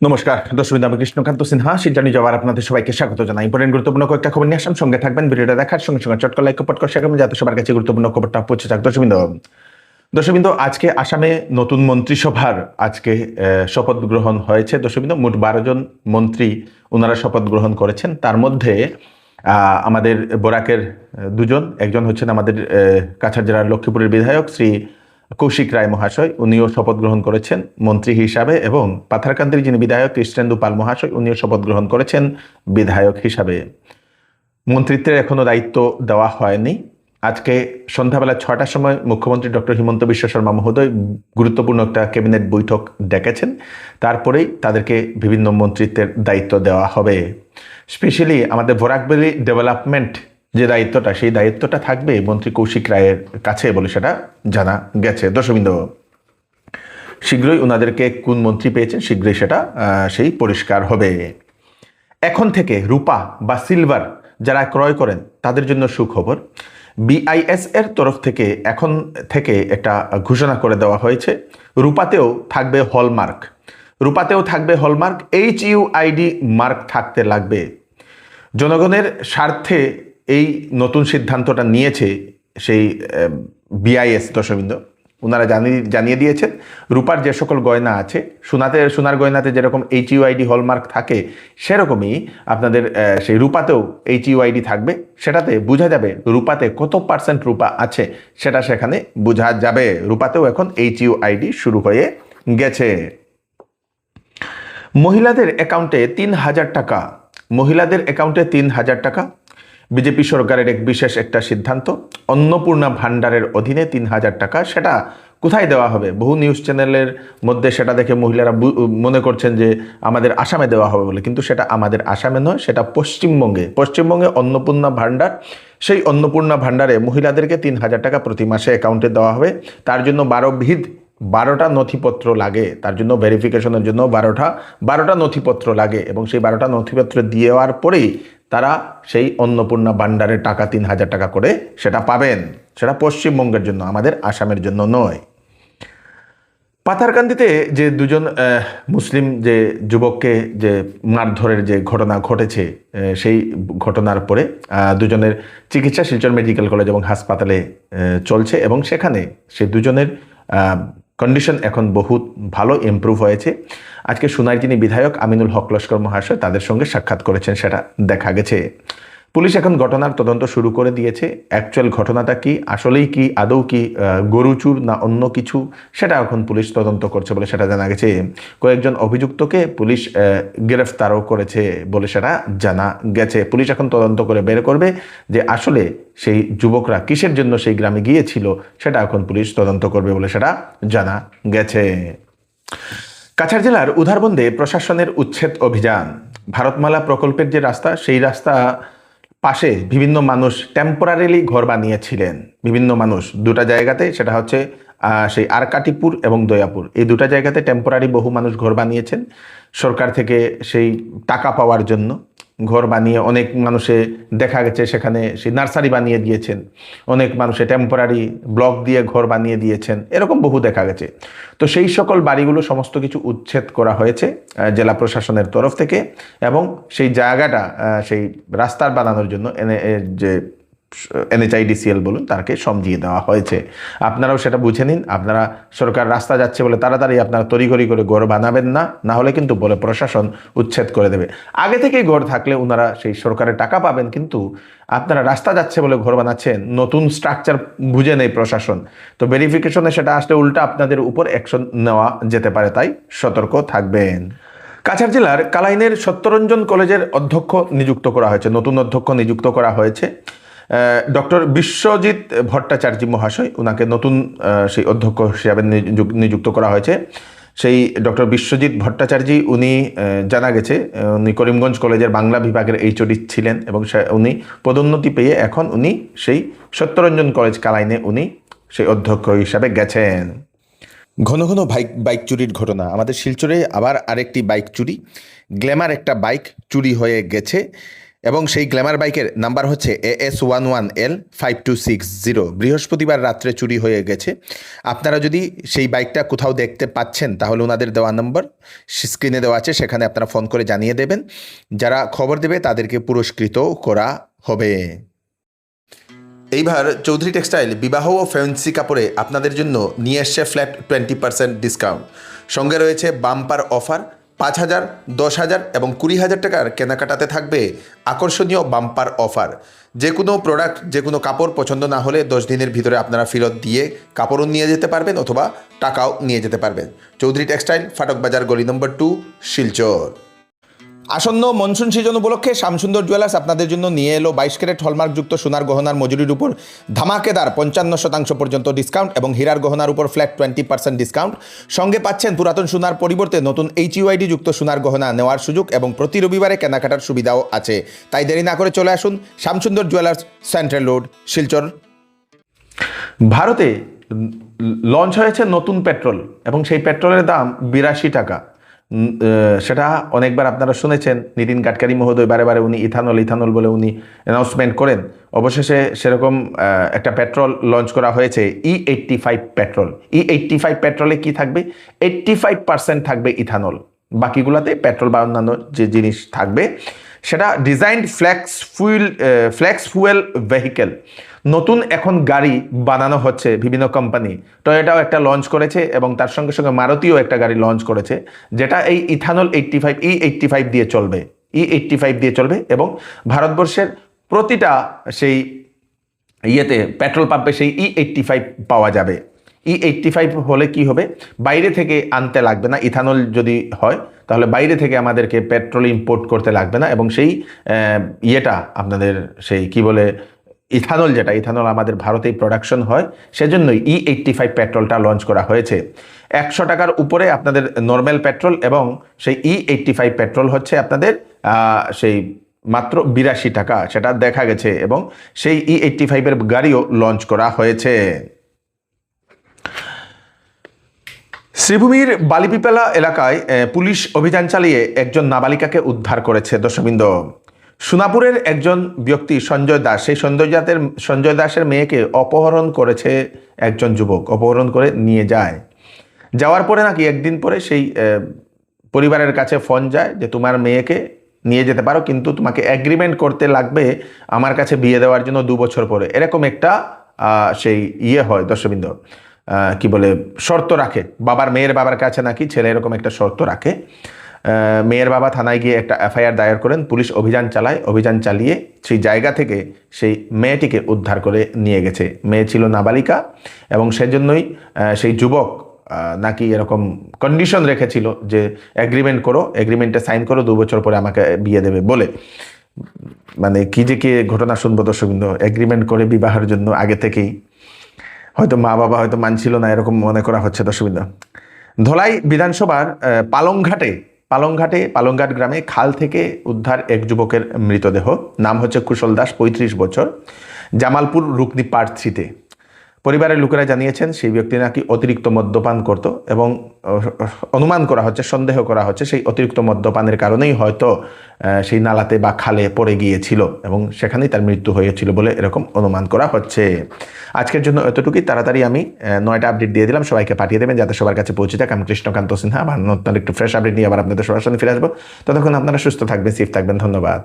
নমস্কার দর্শক, আমি কৃষ্ণকান্ত সিনহা শিলচর যাওয়ার আপনাদের সবাইকে স্বাগত জানাই। ইম্পর্টেন্ট গুরুত্বপূর্ণ কয়েকটা খবর নিয়ে আসলাম, সঙ্গে থাকবেন। ভিডিওটা দেখার সঙ্গে সঙ্গে চটকা লাইক কমেন্ট করে শেয়ার করবেন যাতে সবার কাছে গুরুত্বপূর্ণ খবরটা পৌঁছে যাক। দর্শকবৃন্দ, আজকে আসামে নতুন মন্ত্রিসভার আজকে শপথ গ্রহণ হয়েছে। দর্শকবৃন্দ, মোট 12 জন মন্ত্রী ওনারা শপথ গ্রহণ করেছেন। তার মধ্যে আমাদের বরাকের দুজন, একজন হচ্ছেন আমাদের কাছাড় জেলার লক্ষ্মীপুরের বিধায়ক শ্রী কৌশিক রায় মহাশয়, উনিও শপথ গ্রহণ করেছেন মন্ত্রী হিসাবে, এবং পাথারকান্দির যিনি বিধায়ক কৃষ্ণেন্দু পাল মহাশয়, উনিও শপথ গ্রহণ করেছেন বিধায়ক হিসাবে। মন্ত্রিত্বের এখনো দায়িত্ব দেওয়া হয়নি। আজকে সন্ধ্যাবেলা 6টার সময় মুখ্যমন্ত্রী ডক্টর হিমন্ত বিশ্ব শর্মা মহোদয় গুরুত্বপূর্ণ একটা ক্যাবিনেট বৈঠক ডেকেছেন। তারপরেই তাদেরকে বিভিন্ন মন্ত্রিত্বের দায়িত্ব দেওয়া হবে। স্পেশালি আমাদের বরাকভ্যালি ডেভেলপমেন্ট যে দায়িত্বটা, সেই দায়িত্বটা থাকবে মন্ত্রী কৌশিক রায়ের কাছে বলে সেটা জানা গেছে। দর্শকবৃন্দ, শীঘ্রই ওনাদেরকে কোন মন্ত্রী পেয়েছেন শীঘ্রই সেটা সেই পরিষ্কার হবে। এখন থেকে রূপা বা সিলভার যারা ক্রয় করেন তাদের জন্য সুখবর। বিআইএস এর তরফ থেকে এখন থেকে একটা ঘোষণা করে দেওয়া হয়েছে, রূপাতেও থাকবে হলমার্ক। রূপাতেও থাকবে হলমার্ক, HUID মার্ক থাকতে লাগবে। জনগণের স্বার্থে এই নতুন সিদ্ধান্তটা নিয়েছে সেই বিআইএস। দর্শকবৃন্দ, ওনারা জানিয়ে দিয়েছেন রূপার যে সকল গয়না আছে, সোনার গয়নাতে যেরকম HUID হলমার্ক থাকে, সেরকমই আপনাদের সেই রূপাতেও HUID থাকবে। সেটাতে বোঝা যাবে রূপাতে কত % রূপা আছে, সেটা সেখানে বোঝা যাবে। রূপাতেও এখন HUID শুরু হয়ে গেছে। মহিলাদের অ্যাকাউন্টে 3,000 টাকা, মহিলাদের অ্যাকাউন্টে 3,000 টাকা বিজেপি সরকারের এক বিশেষ একটা সিদ্ধান্ত। অন্নপূর্ণা ভাণ্ডারের অধীনে 3,000 টাকা, সেটা কোথায় দেওয়া হবে? বহু নিউজ চ্যানেলের মধ্যে সেটা দেখে মহিলারা মনে করছেন যে আমাদের আসামে দেওয়া হবে বলে, কিন্তু সেটা আমাদের আসামে নয়, সেটা পশ্চিমবঙ্গে অন্নপূর্ণা ভাণ্ডার। সেই অন্নপূর্ণা ভাণ্ডারে মহিলাদেরকে 3,000 টাকা প্রতি মাসে অ্যাকাউন্টে দেওয়া হবে। তার জন্য 12টা নথিপত্র লাগে, তার জন্য ভেরিফিকেশনের জন্য 12টা নথিপত্র লাগে, এবং সেই 12টা নথিপত্র দেওয়ার পরেই তারা সেই অন্নপূর্ণা ভাণ্ডারের টাকা 3,000 টাকা করে সেটা পাবেন। সেটা পশ্চিমবঙ্গের জন্য, আমাদের আসামের জন্য নয়। পাথারকান্দিতে যে দুজন মুসলিম যে যুবককে যে মারধরের যে ঘটনা ঘটেছে, সেই ঘটনার পরে দুজনের চিকিৎসা শিলচর মেডিকেল কলেজ এবং হাসপাতালে চলছে, এবং সেখানে সেই দুজনের কন্ডিশন এখন বহুত ভালো ইমপ্রুভ হয়েছে। আজকে সুনাই যিনি বিধায়ক আমিনুল হক লস্কর মহাশয় তাদের সঙ্গে সাক্ষাৎ করেছেন, সেটা দেখা গেছে। পুলিশ এখন ঘটনার তদন্ত শুরু করে দিয়েছে। অ্যাকচুয়াল ঘটনাটা কি, আসলেই কি, আদৌ কি গরু চুর না অন্য কিছু, সেটা এখন পুলিশ তদন্ত করছে বলে সেটা জানা গেছে। কয়েকজন অভিযুক্তকে পুলিশ গ্রেফতারও করেছে বলে সেটা জানা গেছে। পুলিশ এখন তদন্ত করে বের করবে যে আসলে সেই যুবকরা কিসের জন্য সেই গ্রামে গিয়েছিল, সেটা এখন পুলিশ তদন্ত করবে বলে সেটা জানা গেছে। কাছাড় জেলার উধারবন্দে প্রশাসনের উচ্ছেদ অভিযান। ভারতমালা প্রকল্পের যে রাস্তা, সেই রাস্তা পাশে বিভিন্ন মানুষ টেম্পোরারিলি ঘর বানিয়েছিলেন। বিভিন্ন মানুষ দুটা জায়গাতে, সেটা হচ্ছে সেই আরকাটিপুর এবং দয়াপুর, এই দুটা জায়গাতে টেম্পোরারি বহু মানুষ ঘর বানিয়েছেন সরকার থেকে সেই টাকা পাওয়ার জন্য। ঘর বানিয়ে অনেক মানুষে দেখা গেছে সেখানে সেই নার্সারি বানিয়ে দিয়েছেন, অনেক মানুষে টেম্পোরারি ব্লক দিয়ে ঘর বানিয়ে দিয়েছেন, এরকম বহু দেখা গেছে। তো সেই সকল বাড়িগুলো সমস্ত কিছু উচ্ছেদ করা হয়েছে জেলা প্রশাসনের তরফ থেকে, এবং সেই জায়গাটা সেই রাস্তার বানানোর জন্য যে NHIDCL বলুন, তাকে সমঝিয়ে দেওয়া হয়েছে। আপনারাও সেটা বুঝে নিন। আপনারা সরকার রাস্তা যাচ্ছে বলে তাড়াতাড়ি আপনারা তড়িঘড়ি করে ঘর বানাবেন না, না হলে কিন্তু বলে প্রশাসন উচ্ছেদ করে দেবে। আগে থেকেই ঘর থাকলে ওনারা সেই সরকারের টাকা পাবেন, কিন্তু আপনারা রাস্তা যাচ্ছে বলে ঘর বানাচ্ছেন, নতুন স্ট্রাকচার বুঝে নেই প্রশাসন, তো ভেরিফিকেশনে সেটা আসলে উল্টা আপনাদের উপর অ্যাকশন নেওয়া যেতে পারে, তাই সতর্ক থাকবেন। কাছাড় জেলার কালাইনের সত্যরঞ্জন কলেজের অধ্যক্ষ নিযুক্ত করা হয়েছে, নতুন অধ্যক্ষ নিযুক্ত করা হয়েছে ডক্টর বিশ্বজিৎ ভট্টাচার্য মহাশয়, ওনাকে নতুন সেই অধ্যক্ষ হিসাবে নিযুক্ত করা হয়েছে। সেই ডক্টর বিশ্বজিৎ ভট্টাচার্য, উনি জানা গেছে উনি করিমগঞ্জ কলেজের বাংলা বিভাগের HOD ছিলেন, এবং উনি পদোন্নতি পেয়ে এখন উনি সেই সত্যরঞ্জন কলেজ কালাইনে উনি সেই অধ্যক্ষ হিসাবে গেছেন। ঘন ঘন বাইক চুরির ঘটনা। আমাদের শিলচরে আবার আরেকটি বাইক চুরি, গ্ল্যামার একটা বাইক চুরি হয়ে গেছে। এবং সেই গ্ল্যামার বাইকের নাম্বার হচ্ছে AS11L5260। বৃহস্পতিবার রাত্রে চুরি হয়ে গেছে। আপনারা যদি সেই বাইকটা কোথাও দেখতে পাচ্ছেন তাহলে ওনাদের দেওয়া নম্বর স্ক্রিনে দেওয়া আছে, সেখানে আপনারা ফোন করে জানিয়ে দেবেন। যারা খবর দেবে তাদেরকে পুরস্কৃত করা হবে। এইবার চৌধুরী টেক্সটাইল বিবাহ ও ফ্যান্সি কাপড়ে আপনাদের জন্য নিয়ে এসছে ফ্ল্যাট 20% ডিসকাউন্ট। সঙ্গে রয়েছে বাম্পার অফার। 5,000, 10,000 এবং 20,000 টাকার কেনাকাটাতে থাকবে আকর্ষণীয় বাম্পার অফার। যে কোনো প্রোডাক্ট, যে কোনো কাপড় পছন্দ না হলে 10 দিনের ভিতরে আপনারা ফেরত দিয়ে কাপড়ও নিয়ে যেতে পারবেন অথবা টাকাও নিয়ে যেতে পারবেন। চৌধুরী টেক্সটাইল, ফাটক বাজার, গলি নম্বর 2, শিলচর। আসন্ন মনসুন সিজন উপলক্ষে শ্যামসুন্দর জুয়েলার্স আপনাদের জন্য নিয়ে এলো 22 ক্যারেট হলমার্কযুক্ত সোনার গহনার মজুরির উপর ধামাকেদার 55% পর্যন্ত ডিসকাউন্ট এবং হীরার গহনার উপর ফ্ল্যাট 20% ডিসকাউন্ট। সঙ্গে পাচ্ছেন পুরাতন সোনার পরিবর্তে নতুন HUID যুক্ত সোনার গহনা নেওয়ার সুযোগ এবং প্রতি রবিবারে কেনাকাটার সুবিধাও আছে। তাই দেরি না করে চলে আসুন Shyamsundar jewellers, central road, Silchar. ভারতে লঞ্চ হয়েছে নতুন পেট্রোল এবং সেই পেট্রোলের দাম 82 টাকা। সেটা অনেকবার আপনারা শুনেছেন, নীতিন গাডকারি মহোদয় বারে বারে উনি ইথানল বলে উনি অ্যানাউন্সমেন্ট করেন। অবশেষে সেরকম একটা পেট্রোল লঞ্চ করা হয়েছে, E85 পেট্রোল। E85 পেট্রোলে কি থাকবে? 85% থাকবে ইথানল, বাকিগুলোতে পেট্রোল বা অন্যান্য যে জিনিস থাকবে। সেটা ডিজাইনড ফ্লেক্স ফুয়েল ভেহিকেল। নতুন এখন গাড়ি বানানো হচ্ছে বিভিন্ন কোম্পানি। টয়োটাও একটা লঞ্চ করেছে এবং তার সঙ্গে সঙ্গে মারুতিও একটা গাড়ি লঞ্চ করেছে, যেটা এই ইথানল 85 E85 দিয়ে চলবে। E85 দিয়ে চলবে এবং ভারতবর্ষের প্রতিটা সেই পেট্রোল পাম্পে সেই E85 পাওয়া যাবে। E85 হলে কি হবে? বাইরে থেকে আনতে লাগবে না। ইথানল যদি হয় তাহলে বাইরে থেকে আমাদেরকে পেট্রোল ইম্পোর্ট করতে লাগবে না এবং সেই আপনাদের সেই কি বলে ইথানল আমাদের ভারতেই প্রোডাকশন হয়, সেজন্যই E85 পেট্রোলটা লঞ্চ করা হয়েছে। 100 টাকার উপরে আপনাদের নর্মাল পেট্রোল এবং সেই E85 পেট্রোল হচ্ছে আপনাদের সেই মাত্র 82 টাকা, সেটা দেখা গেছে এবং সেই E85 এর গাড়িও লঞ্চ করা হয়েছে। শ্রীভূমির বালিপিপালা এলাকায় পুলিশ অভিযান চালিয়ে একজন নাবালিকাকে উদ্ধার করেছে। দর্শকবৃন্দ, সোনাপুরের একজন ব্যক্তি সঞ্জয় দাস, সেই সঞ্জয় দাসের মেয়েকে অপহরণ করেছে একজন যুবক, অপহরণ করে নিয়ে যায়। যাওয়ার পরে নাকি একদিন পরে সেই পরিবারের কাছে ফোন যায় যে তোমার মেয়েকে নিয়ে যেতে পারো, কিন্তু তোমাকে এগ্রিমেন্ট করতে লাগবে আমার কাছে বিয়ে দেওয়ার জন্য 2 বছর পরে। এরকম একটা সেই হয় দর্শকবৃন্দ, কি বলে শর্ত রাখে মেয়ের বাবার কাছে নাকি ছেলে এরকম একটা শর্ত রাখে। মেয়ের বাবা থানায় গিয়ে একটা FIR দায়ের করেন, পুলিশ অভিযান চালায়। অভিযান চালিয়ে সেই জায়গা থেকে সেই মেয়েটিকে উদ্ধার করে নিয়ে গেছে। মেয়ে ছিল নাবালিকা এবং সেজন্যই সেই যুবক নাকি এরকম কন্ডিশন রেখেছিল যে এগ্রিমেন্টে সাইন করো, 2 বছর পরে আমাকে বিয়ে দেবে বলে। মানে কি যে কি ঘটনা শুনবো দর্শকবৃন্দ, এগ্রিমেন্ট করে বিবাহের জন্য আগে থেকেই হয়তো মা বাবা হয়তো মানছিল না, এরকম মনে করা হচ্ছে দর্শকবৃন্দ। ধলাই বিধানসভার পালংঘাট গ্রামে খাল থেকে উদ্ধার এক যুবকের মৃতদেহ। নাম হচ্ছে কুশল দাস, 35 বছর, জামালপুর রুকনি পার্ট 3-তে। পরিবারের লোকেরা জানিয়েছেন সেই ব্যক্তি নাকি অতিরিক্ত মদ্যপান করত এবং সন্দেহ করা হচ্ছে সেই অতিরিক্ত মদ্যপানের কারণেই হয়তো সেই নালাতে বা খালে পড়ে গিয়েছিল এবং সেখানেই তার মৃত্যু হয়েছিল বলে এরকম অনুমান করা হচ্ছে। আজকের জন্য এতটুকুই। তাড়াতাড়ি আমি 9টা আপডেট দিয়ে দিলাম, সবাইকে পাঠিয়ে দেবেন যাতে সবার কাছে পৌঁছে যাক। আমি কৃষ্ণকান্ত সিনহা, আবার নতুন একটু ফ্রেশ আপডেট নিয়ে আবার আপনাদের সবার সামনে ফিরে আসবো। ততক্ষণ আপনারা সুস্থ থাকবেন, সেফ থাকবেন। ধন্যবাদ।